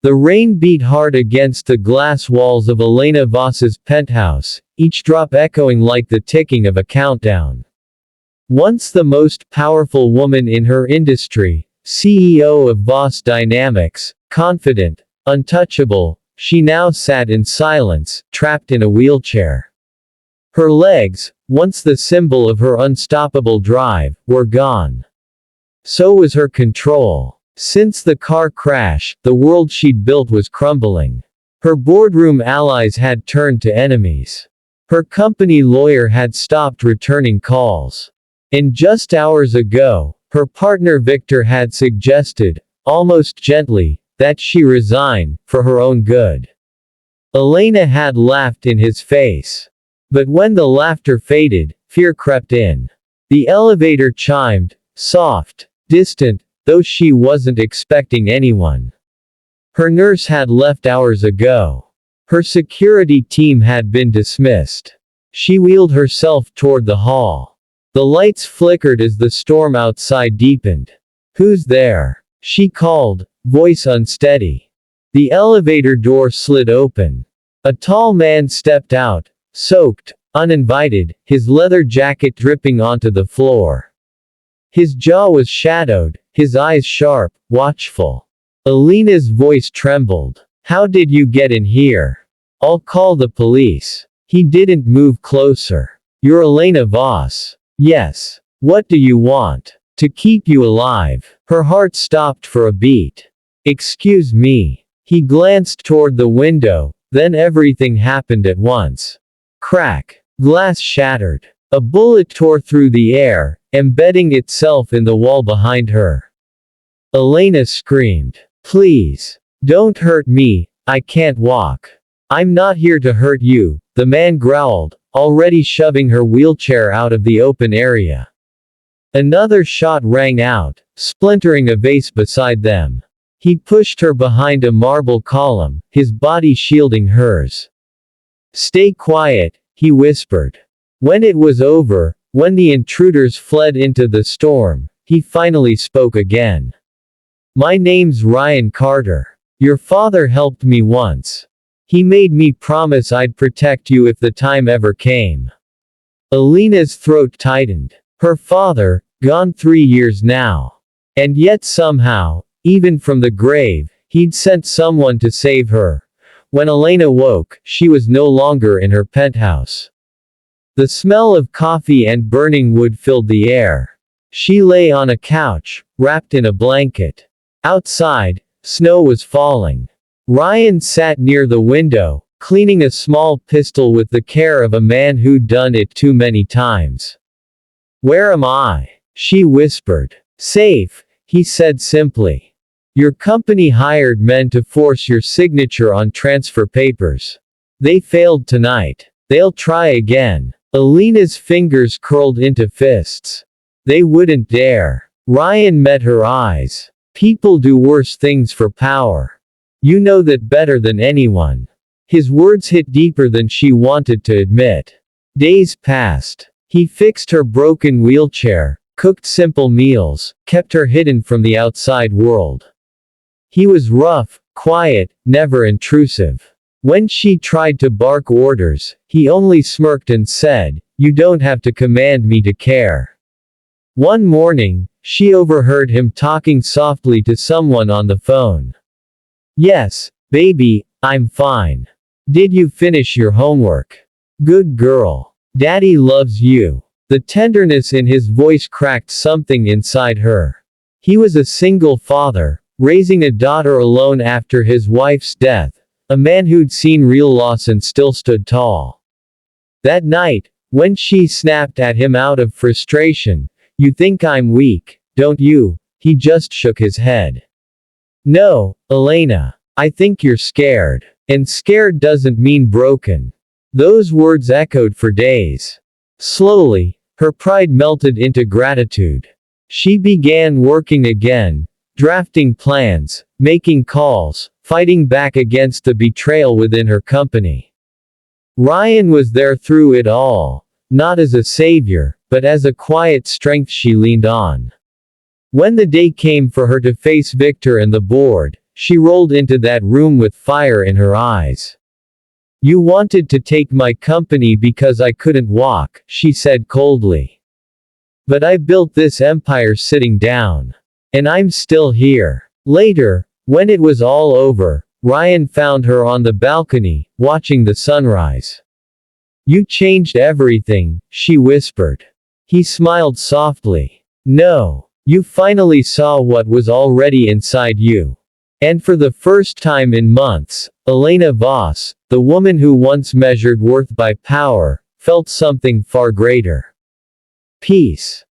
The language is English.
The rain beat hard against the glass walls of Elena Voss's penthouse, each drop echoing like the ticking of a countdown. Once the most powerful woman in her industry, CEO of Voss Dynamics, confident, untouchable, she now sat in silence, trapped in a wheelchair. Her legs, once the symbol of her unstoppable drive, were gone. So was her control. Since the car crash, the world she'd built was crumbling. Her boardroom allies had turned to enemies. Her company lawyer had stopped returning calls. And just hours ago, her partner Victor had suggested, almost gently, that she resign, for her own good. Elena had laughed in his face. But when the laughter faded, fear crept in. The elevator chimed, soft, distant, though she wasn't expecting anyone. Her nurse had left hours ago. Her security team had been dismissed. She wheeled herself toward the hall. The lights flickered as the storm outside deepened. "Who's there?" she called, voice unsteady. The elevator door slid open. A tall man stepped out, soaked, uninvited, his leather jacket dripping onto the floor. His jaw was shadowed, his eyes sharp, watchful. Elena's voice trembled. "How did you get in here?" "I'll call the police." He didn't move closer. "You're Elena Voss." "Yes. What do you want?" "To keep you alive." Her heart stopped for a beat. "Excuse me." He glanced toward the window, then everything happened at once. Crack. Glass shattered. A bullet tore through the air, embedding itself in the wall behind her. Elena screamed. "Please. Don't hurt me, I can't walk." "I'm not here to hurt you," the man growled, already shoving her wheelchair out of the open area. Another shot rang out, splintering a vase beside them. He pushed her behind a marble column, his body shielding hers. "Stay quiet," he whispered. When it was over, when the intruders fled into the storm, he finally spoke again. "My name's Ryan Carter. Your father helped me once. He made me promise I'd protect you if the time ever came." Elena's throat tightened. Her father, gone 3 years now. And yet somehow, even from the grave, he'd sent someone to save her. When Elena woke, she was no longer in her penthouse. The smell of coffee and burning wood filled the air. She lay on a couch, wrapped in a blanket. Outside, snow was falling. Ryan sat near the window, cleaning a small pistol with the care of a man who'd done it too many times. "Where am I?" she whispered. "Safe," he said simply. "Your company hired men to force your signature on transfer papers. They failed tonight. They'll try again." Elena's fingers curled into fists. "They wouldn't dare." Ryan met her eyes. "People do worse things for power. You know that better than anyone." His words hit deeper than she wanted to admit. Days passed. He fixed her broken wheelchair, cooked simple meals, kept her hidden from the outside world. He was rough, quiet, never intrusive. When she tried to bark orders, he only smirked and said, "You don't have to command me to care." One morning, she overheard him talking softly to someone on the phone. "Yes, baby, I'm fine. Did you finish your homework? Good girl. Daddy loves you." The tenderness in his voice cracked something inside her. He was a single father, raising a daughter alone after his wife's death, a man who'd seen real loss and still stood tall. That night, when she snapped at him out of frustration, "You think I'm weak, don't you?" he just shook his head. "No, Elena. I think you're scared. And scared doesn't mean broken." Those words echoed for days. Slowly, her pride melted into gratitude. She began working again, drafting plans, making calls, fighting back against the betrayal within her company. Ryan was there through it all, not as a savior, but as a quiet strength she leaned on. When the day came for her to face Victor and the board, She rolled into that room with fire in her eyes. You wanted to take my company because I couldn't walk, she said coldly. But I built this empire sitting down. And I'm still here. Later, when it was all over, Ryan found her on the balcony, watching the sunrise. You changed everything, she whispered. He smiled softly. No. You finally saw what was already inside you. And for the first time in months, Elena Voss, the woman who once measured worth by power, felt something far greater. Peace.